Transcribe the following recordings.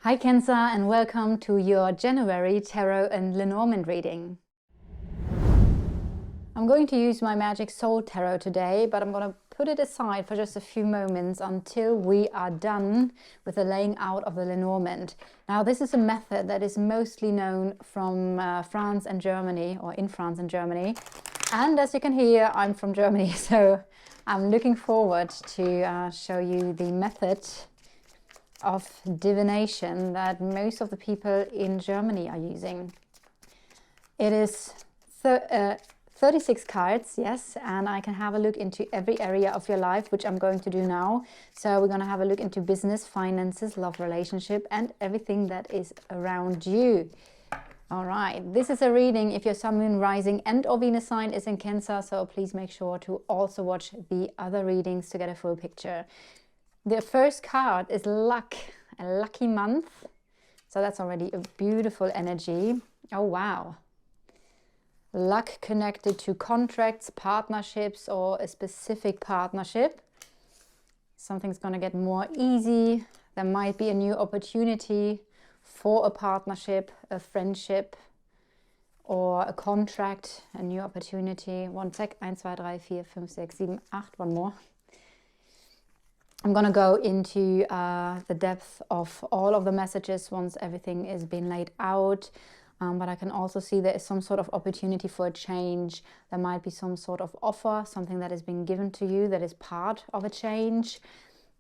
Hi Cancer, and welcome to your January Tarot and Lenormand reading. I'm going to use my Magic Soul Tarot today, but I'm going to put it aside for just a few moments until we are done with the laying out of the Lenormand. Now, this is a method that is mostly known from France and Germany, or in France and Germany. And as you can hear, I'm from Germany, so I'm looking forward to show you the method of divination that most of the people in Germany are using. It is 36 cards, yes, and I can have a look into every area of your life, which I'm going to do now. So we're going to have a look into business, finances, love, relationship, and everything that is around you. All right, this is a reading if your Sun, Moon, Rising, and or Venus sign is in Cancer, so please make sure to also watch the other readings to get a full picture. The first card is luck, a lucky month. So that's already a beautiful energy. Oh, wow. Luck connected to contracts, partnerships, or a specific partnership. Something's going to get more easy. There might be a new opportunity for a partnership, a friendship, or a contract, a new opportunity. One sec, 1, 2, 3, 4, 5, 6, 7, 8, one more. I'm going to go into the depth of all of the messages once everything is being laid out. But I can also see there is some sort of opportunity for a change. There might be some sort of offer, something that is being given to you that is part of a change.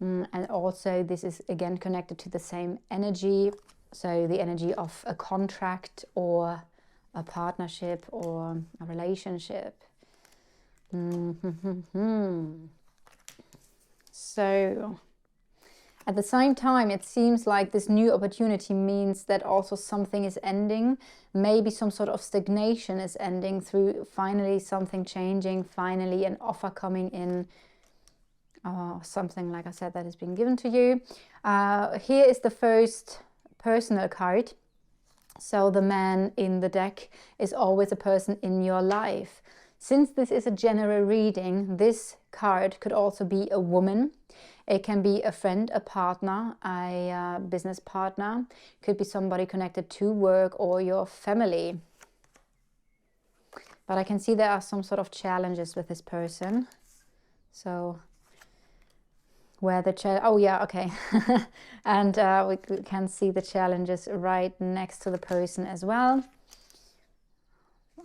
And also this is again connected to the same energy. So the energy of a contract or a partnership or a relationship. So at the same time, it seems like this new opportunity means that also something is ending. Maybe some sort of stagnation is ending through finally something changing, finally an offer coming in, something, like I said, that is being given to you. Here is the first personal card. So the man in the deck is always a person in your life. Since this is a general reading, this card could also be a woman. It can be a friend, a partner, a business partner. Could be somebody connected to work or your family. But I can see there are some sort of challenges with this person. So where the oh yeah, okay. And we can see the challenges right next to the person as well.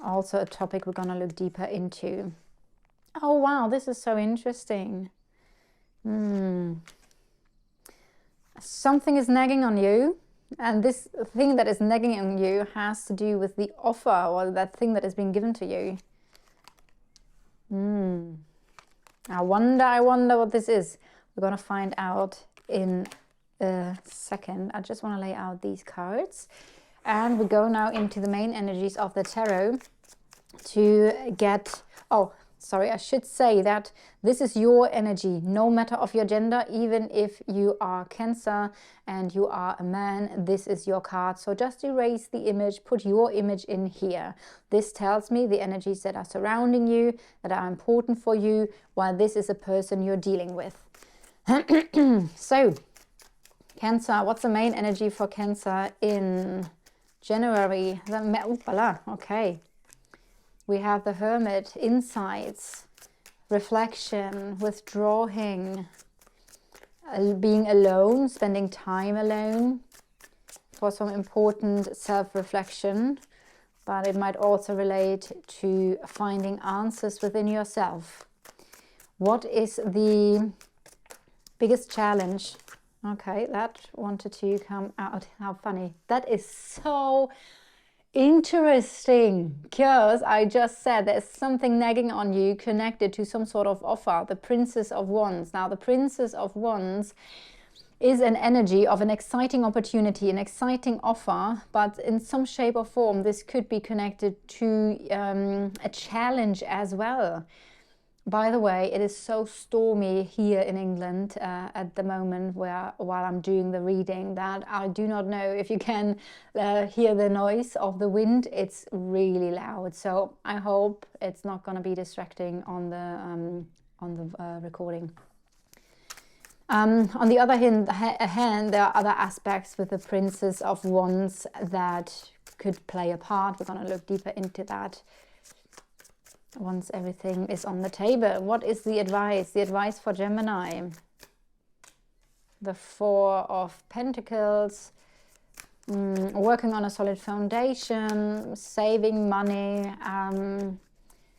Also a topic we're going to look deeper into. Oh wow, this is so interesting. Something is nagging on you, and this thing that is nagging on you has to do with the offer or that thing that is being given to you. I wonder what this is. We're going to find out in a second. I just want to lay out these cards. And we go now into the main energies of the tarot to get... Oh, sorry, I should say that this is your energy, no matter of your gender. Even if you are Cancer and you are a man, this is your card. So just erase the image, put your image in here. This tells me the energies that are surrounding you, that are important for you, while this is a person you're dealing with. So, Cancer, what's the main energy for Cancer in January? Okay. We have the Hermit, insights, reflection, withdrawing, being alone, spending time alone for some important self-reflection. But it might also relate to finding answers within yourself. What is the biggest challenge? Okay, that wanted to come out. How funny. That is so interesting, because I just said there's something nagging on you connected to some sort of offer. The Princess of Wands. Now, the Princess of Wands is an energy of an exciting opportunity, an exciting offer, but in some shape or form, this could be connected to a challenge as well. By the way, it is so stormy here in England at the moment while I'm doing the reading that I do not know if you can hear the noise of the wind. It's really loud. So I hope it's not going to be distracting on the recording. On the other hand, there are other aspects with the Princess of Wands that could play a part. We're going to look deeper into that once everything is on the table. What is the advice? The advice for Gemini. The Four of Pentacles. Working on a solid foundation, saving money,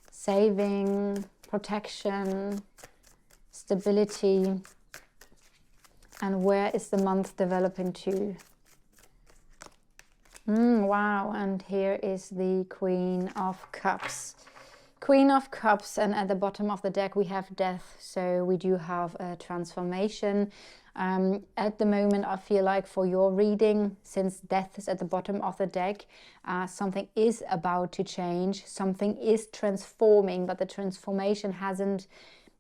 saving, protection, stability. And where is the month developing to? Wow, and here is the Queen of Cups. Queen of Cups, and at the bottom of the deck we have death, so we do have a transformation. At the moment, I feel like for your reading, since death is at the bottom of the deck, something is about to change, something is transforming, but the transformation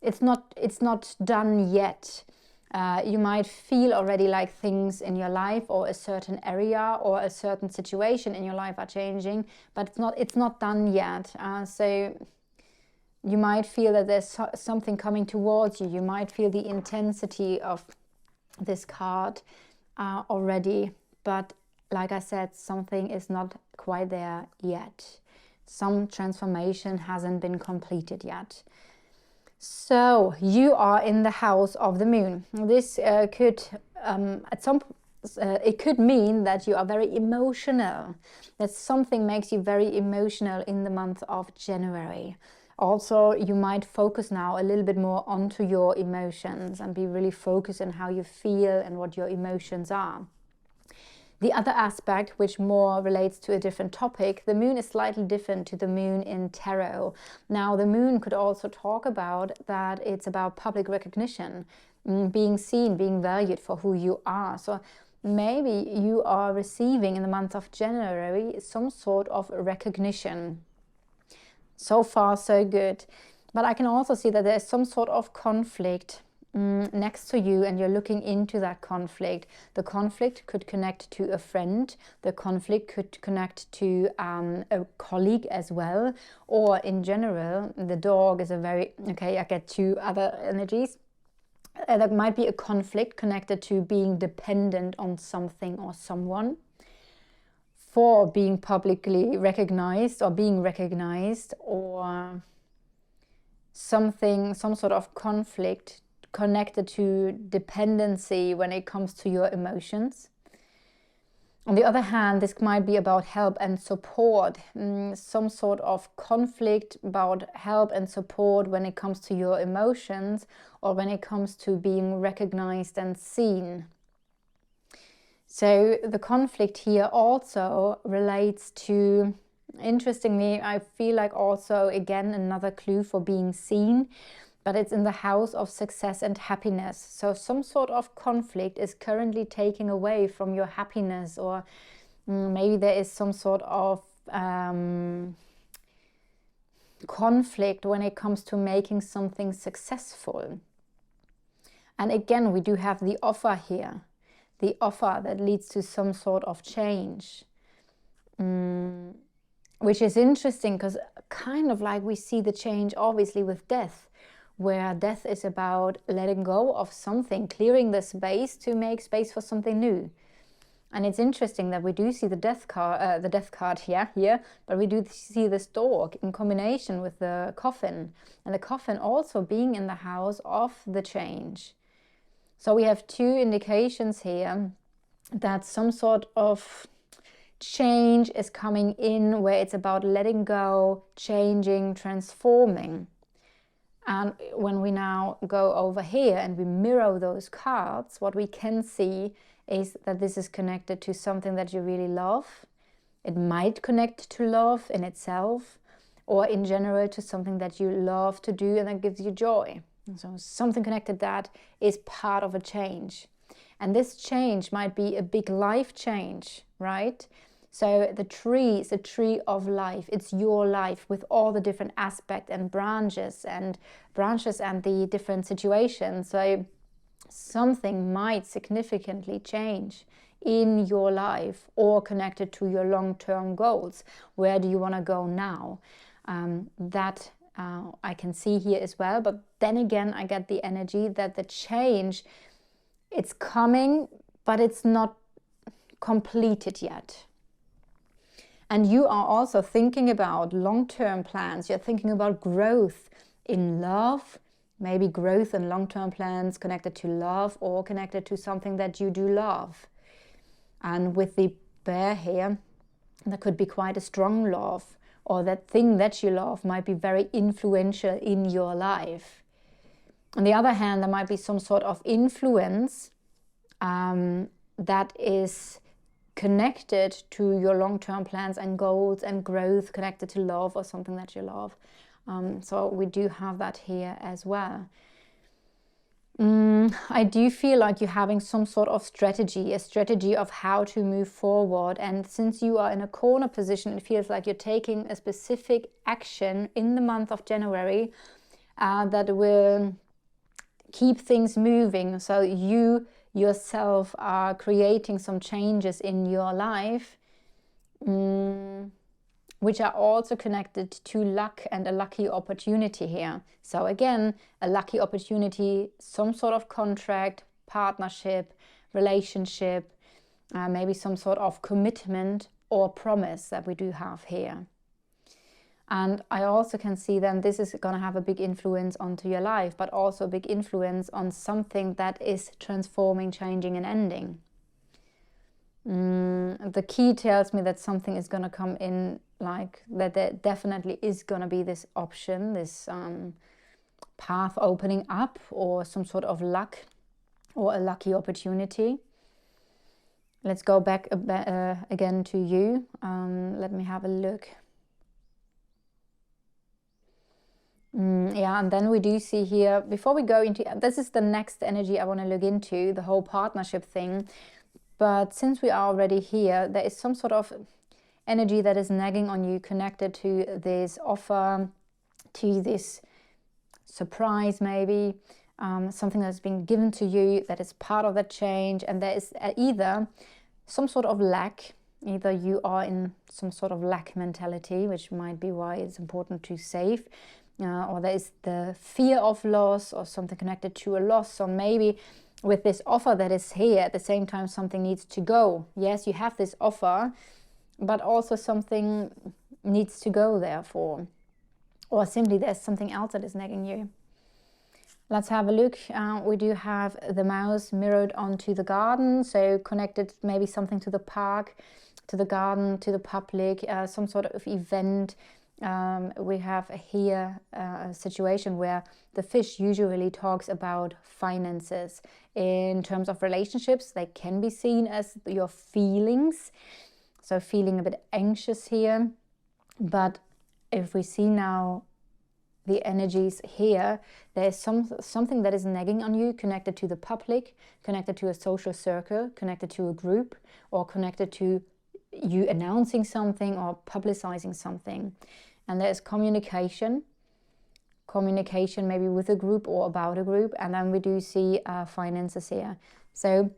it's not done yet. You might feel already like things in your life or a certain area or a certain situation in your life are changing, but it's not done yet. So you might feel that there's something coming towards you. You might feel the intensity of this card already, but like I said, something is not quite there yet. Some transformation hasn't been completed yet. So you are in the house of the moon. This could it could mean that you are very emotional, that something makes you very emotional in the month of January. Also, you might focus now a little bit more onto your emotions and be really focused on how you feel and what your emotions are. The other aspect, which more relates to a different topic, the moon is slightly different to the moon in tarot. Now, the moon could also talk about that it's about public recognition, being seen, being valued for who you are. So maybe you are receiving in the month of January some sort of recognition. So far, so good. But I can also see that there's some sort of conflict next to you, and you're looking into that conflict. The conflict could connect to a friend. The conflict could connect to a colleague as well. Or in general, the dog is a very... Okay, I get two other energies. There might be a conflict connected to being dependent on something or someone, for being publicly recognized or being recognized, or some sort of conflict connected to dependency when it comes to your emotions. On the other hand, this might be about help and support, some sort of conflict about help and support when it comes to your emotions or when it comes to being recognized and seen. So the conflict here also relates to, interestingly, I feel like also, again, another clue for being seen, but it's in the house of success and happiness. So some sort of conflict is currently taking away from your happiness, or maybe there is some sort of conflict when it comes to making something successful. And again, we do have the offer here. The offer that leads to some sort of change, which is interesting because kind of like we see the change obviously with death, where death is about letting go of something, clearing the space to make space for something new. And it's interesting that we do see the death card here, but we do see the stork in combination with the coffin, and the coffin also being in the house of the change. So we have two indications here that some sort of change is coming in, where it's about letting go, changing, transforming. And when we now go over here and we mirror those cards, what we can see is that this is connected to something that you really love. It might connect to love in itself, or in general to something that you love to do and that gives you joy. So something connected that is part of a change. And this change might be a big life change, right? So the tree is a tree of life. It's your life with all the different aspects and branches and the different situations. So something might significantly change in your life or connected to your long-term goals. Where do you want to go now? I can see here as well, but then again I get the energy that the change It's coming, but it's not completed yet. And you are also thinking about long-term plans. You're thinking about growth in love, maybe growth and long-term plans connected to love or connected to something that you do love. And with the bear here, there could be quite a strong love, or that thing that you love might be very influential in your life. On the other hand, there might be some sort of influence that is connected to your long-term plans and goals and growth, connected to love or something that you love. So we do have that here as well. I do feel like you're having some sort of strategy, a strategy of how to move forward. And since you are in a corner position, it feels like you're taking a specific action in the month of January that will keep things moving. So you yourself are creating some changes in your life, which are also connected to luck and a lucky opportunity here. So again, a lucky opportunity, some sort of contract, partnership, relationship, maybe some sort of commitment or promise that we do have here. And I also can see then this is going to have a big influence onto your life, but also a big influence on something that is transforming, changing and ending. The key tells me that something is going to come in, like that there definitely is going to be this option, this path opening up, or some sort of luck or a lucky opportunity. Let's go back again to you. Let me have a look. Yeah, and then we do see here, before we go into, this is the next energy I want to look into, the whole partnership thing. But since we are already here, there is some sort of energy that is nagging on you, connected to this offer, to this surprise maybe, something that's been given to you that is part of that change. And there is either some sort of lack, either you are in some sort of lack mentality, which might be why it's important to save, or there is the fear of loss or something connected to a loss. Or maybe with this offer that is here, at the same time something needs to go. Yes, you have this offer, but also something needs to go therefore. Or simply there's something else that is nagging you. Let's have a look. We do have the mouse mirrored onto the garden, so connected maybe something to the park, to the garden, to the public, some sort of event. We have here a situation where the fish usually talks about finances. In terms of relationships, they can be seen as your feelings. So feeling a bit anxious here. But if we see now the energies here, there's something that is nagging on you, connected to the public, connected to a social circle, connected to a group, or connected to you announcing something or publicizing something. And there's communication maybe with a group or about a group. And then we do see finances here. So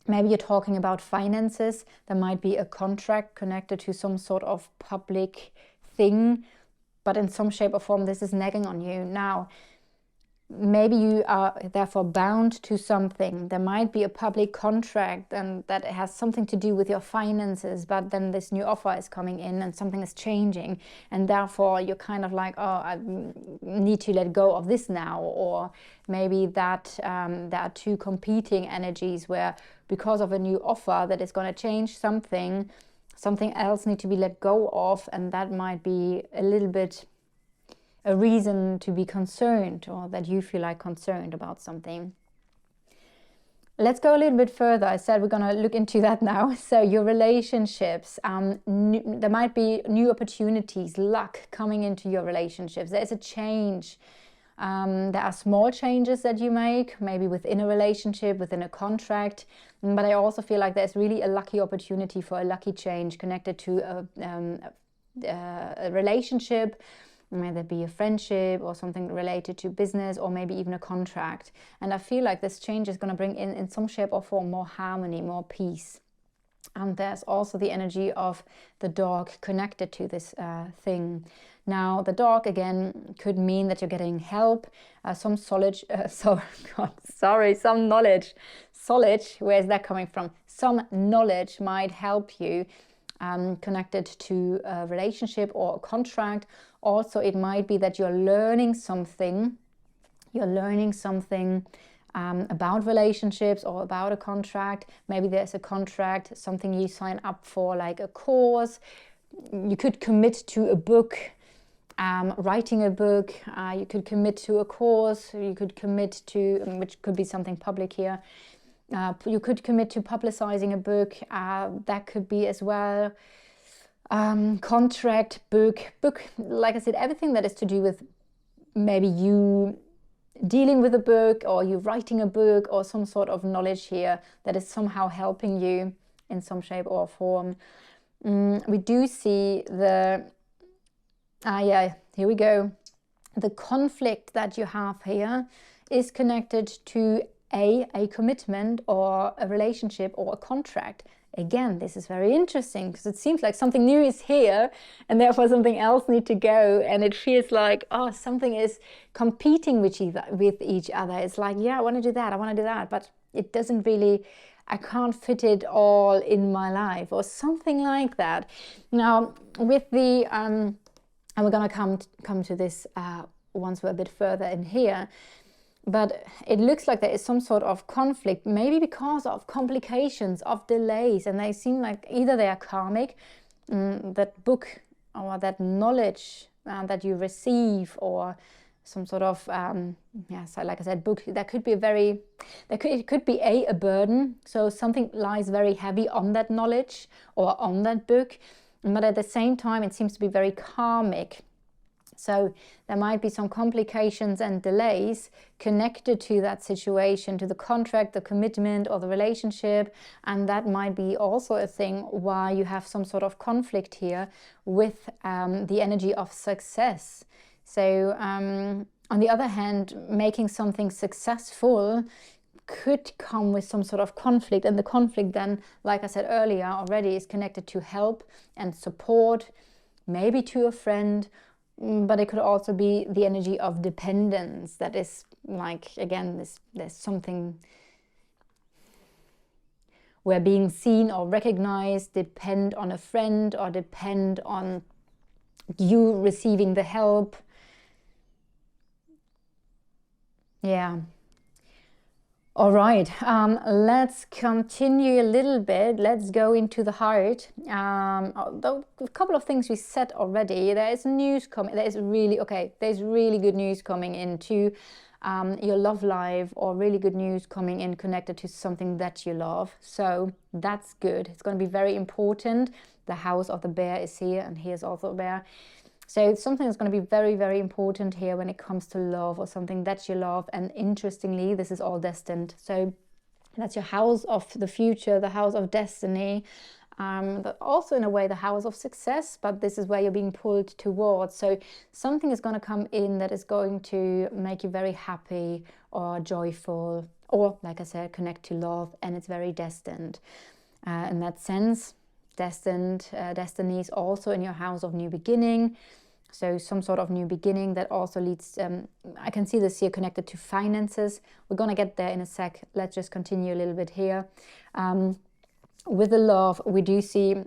maybe you're talking about finances. There might be a contract connected to some sort of public thing, but in some shape or form this is nagging on you. Now, maybe you are therefore bound to something. There might be a public contract and that has something to do with your finances, but then this new offer is coming in and something is changing, and therefore you're kind of like, oh, I need to let go of this now. Or maybe that there are two competing energies where, because of a new offer that is going to change something else need to be let go of, and that might be a little bit a reason to be concerned, or that you feel like concerned about something. Let's go a little bit further. I said we're going to look into that now. So your relationships, there might be new opportunities, luck coming into your relationships. There's a change. There are small changes that you make, maybe within a relationship, within a contract. But I also feel like there's really a lucky opportunity for a lucky change connected to a relationship. May be a friendship or something related to business, or maybe even a contract. And I feel like this change is going to bring in some shape or form more harmony, more peace. And there's also the energy of the dog connected to this thing. Now, the dog, again, could mean that you're getting help, some knowledge, solid. Where is that coming from? Some knowledge might help you connected to a relationship or a contract. Also, it might be that you're learning something. About relationships or about a contract. Maybe there's a contract, something you sign up for, like a course. You could commit to a book, writing a book. You could commit to a course. You could commit to, which could be something public here. You could commit to publicizing a book. That could be as well. Contract, book, like I said, everything that is to do with maybe you dealing with a book, or you writing a book, or some sort of knowledge here that is somehow helping you in some shape or form. We do see the here we go. The conflict that you have here is connected to a commitment or a relationship or a contract. Again, this is very interesting because it seems like something new is here and therefore something else needs to go, and it feels like, oh, something is competing with each other. It's like, yeah, I want to do that, I want to do that, but it doesn't really, I can't fit it all in my life, or something like that. Now, with the, and we're going to come to this once we're a bit further in here, but it looks like there is some sort of conflict, maybe because of complications, of delays, and they seem like either they are karmic, that book or that knowledge that you receive, or some sort of, so like I said, book, that could be it could be a burden, so something lies very heavy on that knowledge or on that book, but at the same time it seems to be very karmic. So there might be some complications and delays connected to that situation, to the contract, the commitment, or the relationship. And that might be also a thing why you have some sort of conflict here with the energy of success. So on the other hand, making something successful could come with some sort of conflict. And the conflict then, like I said earlier already, is connected to help and support, maybe to a friend. But it could also be the energy of dependence. That is like, again, there's something where being seen or recognized depend on a friend, or depend on you receiving the help. Yeah. All right, let's continue a little bit. Let's go into the heart. Although a couple of things we said already, there is news coming. There's really good news coming into your love life, or really good news coming in connected to something that you love. So that's good. It's going to be very important. The house of the bear is here, and here's also a bear. So something is going to be very, very important here when it comes to love, or something that you love. And interestingly, this is all destined. So that's your house of the future, the house of destiny, but also in a way the house of success. But this is where you're being pulled towards. So something is going to come in that is going to make you very happy or joyful, or like I said, connect to love. And it's very destined in that sense. Destiny is also in your house of new beginning. So some sort of new beginning that also leads, I can see this here connected to finances. We're going to get there in a sec. Let's just continue a little bit here. With the love, we do see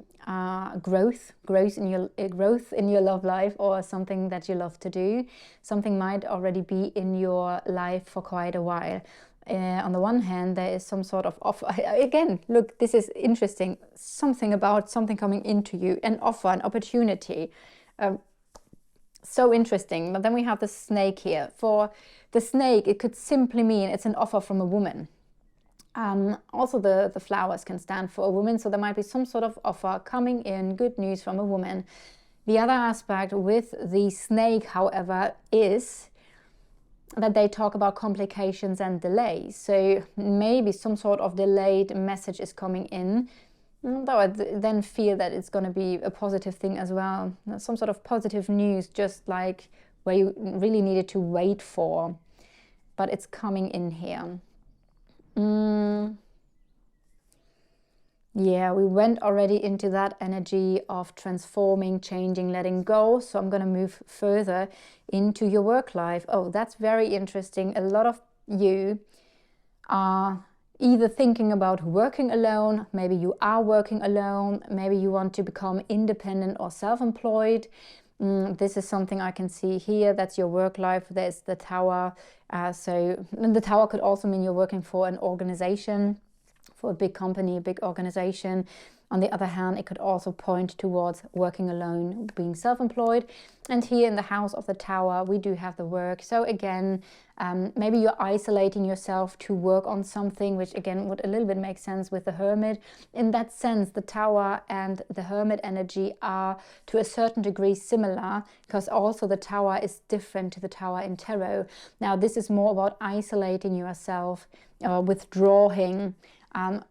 growth in your love life, or something that you love to do. Something might already be in your life for quite a while. On the one hand, there is some sort of offer. Again, look, this is interesting. Something about something coming into you, an offer, an opportunity. So interesting. But then we have the snake here. For the snake, it could simply mean it's an offer from a woman. Also, the flowers can stand for a woman. So there might be some sort of offer coming in, good news from a woman. The other aspect with the snake, however, is that they talk about complications and delays. So maybe some sort of delayed message is coming in, though I then feel that it's going to be a positive thing as well. Some sort of positive news, just like where you really needed to wait for, but it's coming in here. Yeah, we went already into that energy of transforming, changing, letting go. So I'm going to move further into your work life. Oh, that's very interesting. A lot of you are either thinking about working alone, maybe you are working alone, maybe you want to become independent or self-employed. This is something I can see here. That's your work life. There's the Tower. So the Tower could also mean you're working for an organization, for a big company, a big organization. On the other hand, it could also point towards working alone, being self-employed. And here in the House of the Tower, we do have the work. So again, maybe you're isolating yourself to work on something, which again would a little bit make sense with the Hermit. In that sense, the Tower and the Hermit energy are to a certain degree similar, because also the Tower is different to the Tower in Tarot. Now, this is more about isolating yourself, withdrawing,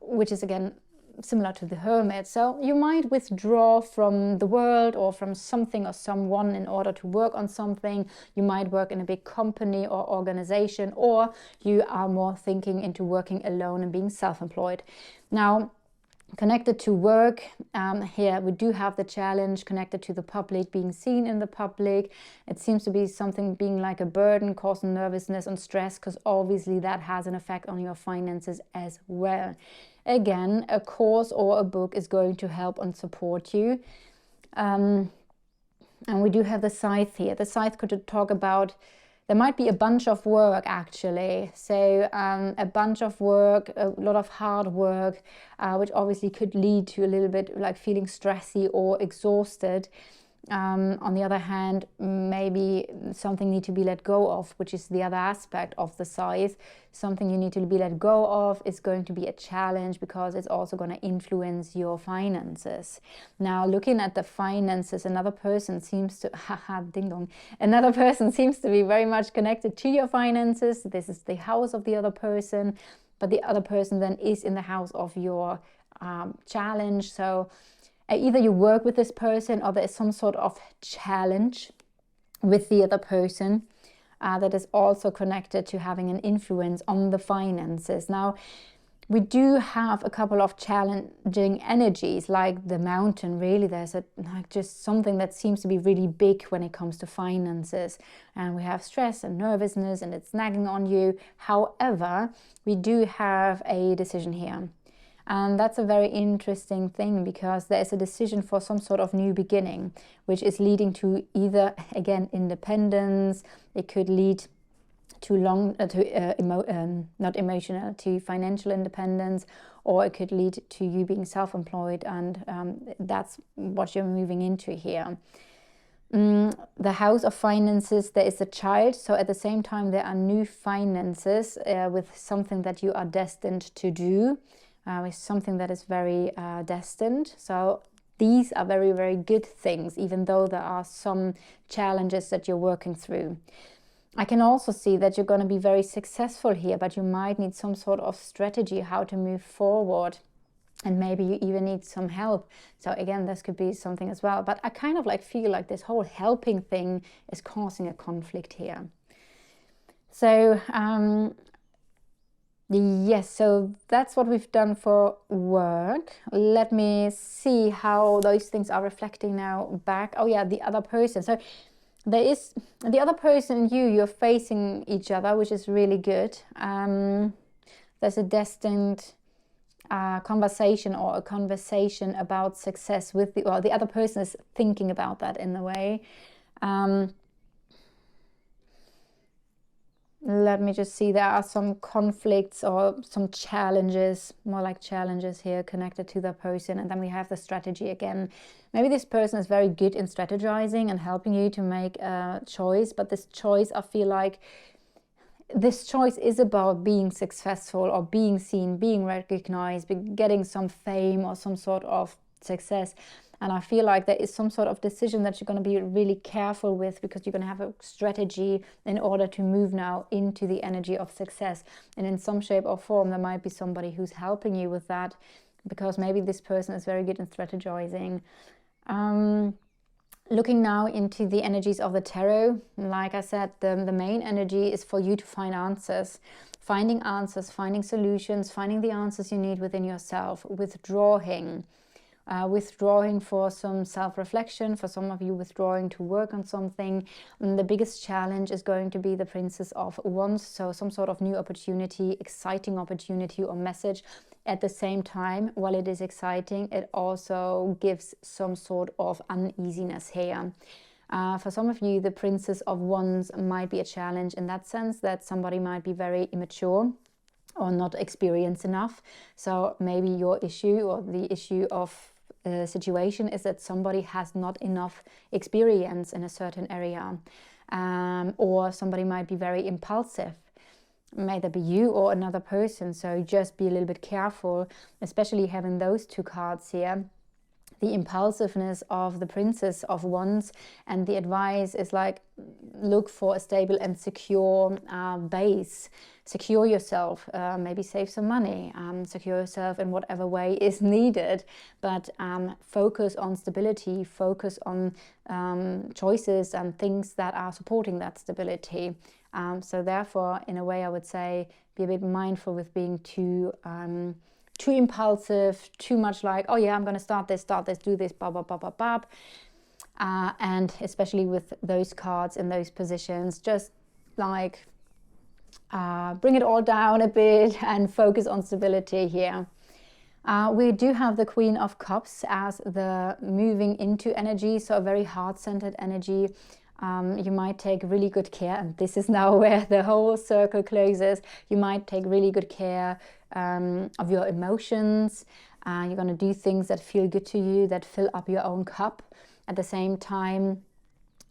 which is again similar to the Hermit. So you might withdraw from the world or from something or someone in order to work on something. You might work in a big company or organization, or you are more thinking into working alone and being self-employed. Now, connected to work, here we do have the challenge connected to the public, being seen in the public. It seems to be something being like a burden, causing nervousness and stress, because obviously that has an effect on your finances as well. Again, a course or a book is going to help and support you. And we do have the Scythe here. The Scythe could talk about, there might be a bunch of work actually. So a bunch of work, a lot of hard work, which obviously could lead to a little bit like feeling stressy or exhausted. On the other hand, maybe something need to be let go of, which is the other aspect of the Scythe. Something you need to be let go of is going to be a challenge, because it's also going to influence your finances. Now, looking at the finances, another person seems to, ding dong, another person seems to be very much connected to your finances. This is the house of the other person, but the other person then is in the house of your challenge. So either you work with this person, or there is some sort of challenge with the other person that is also connected to having an influence on the finances. Now, we do have a couple of challenging energies, like the Mountain. Really, there's just something that seems to be really big when it comes to finances. And we have stress and nervousness, and it's nagging on you. However, we do have a decision here. And that's a very interesting thing, because there is a decision for some sort of new beginning, which is leading to either, again, independence. It could lead to to financial independence, or it could lead to you being self-employed, and that's what you're moving into here. The House of Finances, there is a child, so at the same time there are new finances with something that you are destined to do. With something that is very destined. So these are very, very good things, even though there are some challenges that you're working through. I can also see that you're going to be very successful here, but you might need some sort of strategy how to move forward. And maybe you even need some help. So again, this could be something as well. But I kind of like feel like this whole helping thing is causing a conflict here. So yes, so that's what we've done for work. Let me see how those things are reflecting now back. Oh yeah, the other person. So there is the other person and you're facing each other, which is really good. There's a destined conversation, or a conversation about success with the other person is thinking about that in a way. Let me just see, there are some conflicts or some challenges, more like challenges here connected to the person. And then we have the strategy again. Maybe this person is very good in strategizing and helping you to make a choice, but this choice, I feel like this choice is about being successful or being seen, being recognized, getting some fame or some sort of success. And I feel like there is some sort of decision that you're going to be really careful with, because you're going to have a strategy in order to move now into the energy of success. And in some shape or form, there might be somebody who's helping you with that, because maybe this person is very good in strategizing. Looking now into the energies of the tarot, like I said, the main energy is for you to find answers. Finding answers, finding solutions, finding the answers you need within yourself, withdrawing. withdrawing for some self-reflection, for some of you withdrawing to work on something. And the biggest challenge is going to be the Princess of Wands, so some sort of new opportunity, exciting opportunity or message. At the same time, while it is exciting, it also gives some sort of uneasiness here. For some of you, the Princess of Wands might be a challenge in that sense that somebody might be very immature or not experienced enough. So maybe your issue or the issue of situation is that somebody has not enough experience in a certain area, or somebody might be very impulsive. May that be you or another person, so just be a little bit careful, especially having those two cards here. The impulsiveness of the Princess of Wands, and the advice is like, look for a stable and secure base. Secure yourself, maybe save some money, secure yourself in whatever way is needed, but focus on stability, focus on choices and things that are supporting that stability. So therefore, in a way, I would say, be a bit mindful with being too impulsive, too much like, oh yeah, I'm going to start this, do this, blah, blah, blah, blah, blah. And especially with those cards in those positions, just like bring it all down a bit and focus on stability here. We do have the Queen of Cups as the moving into energy, so a very heart-centered energy. You might take really good care, and this is now where the whole circle closes. You might take really good care of your emotions. You're going to do things that feel good to you, that fill up your own cup. At the same time,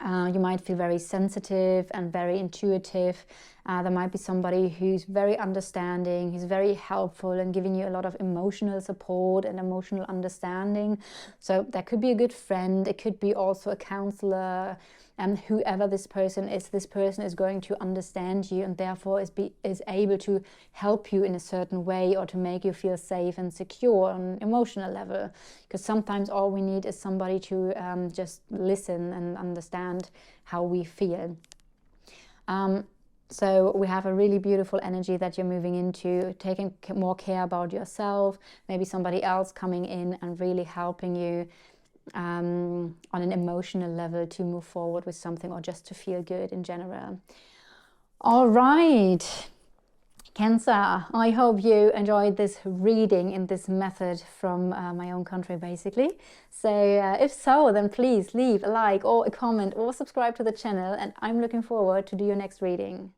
you might feel very sensitive and very intuitive. There might be somebody who's very understanding, who's very helpful and giving you a lot of emotional support and emotional understanding. So that could be a good friend. It could be also a counselor. And whoever this person is going to understand you, and therefore is able to help you in a certain way, or to make you feel safe and secure on an emotional level. Because sometimes all we need is somebody to just listen and understand how we feel. So we have a really beautiful energy that you're moving into, taking more care about yourself, maybe somebody else coming in and really helping you on an emotional level to move forward with something, or just to feel good in general. All right, Cancer, I hope you enjoyed this reading in this method from my own country, basically. So if so, then please leave a like or a comment or subscribe to the channel, and I'm looking forward to do your next reading.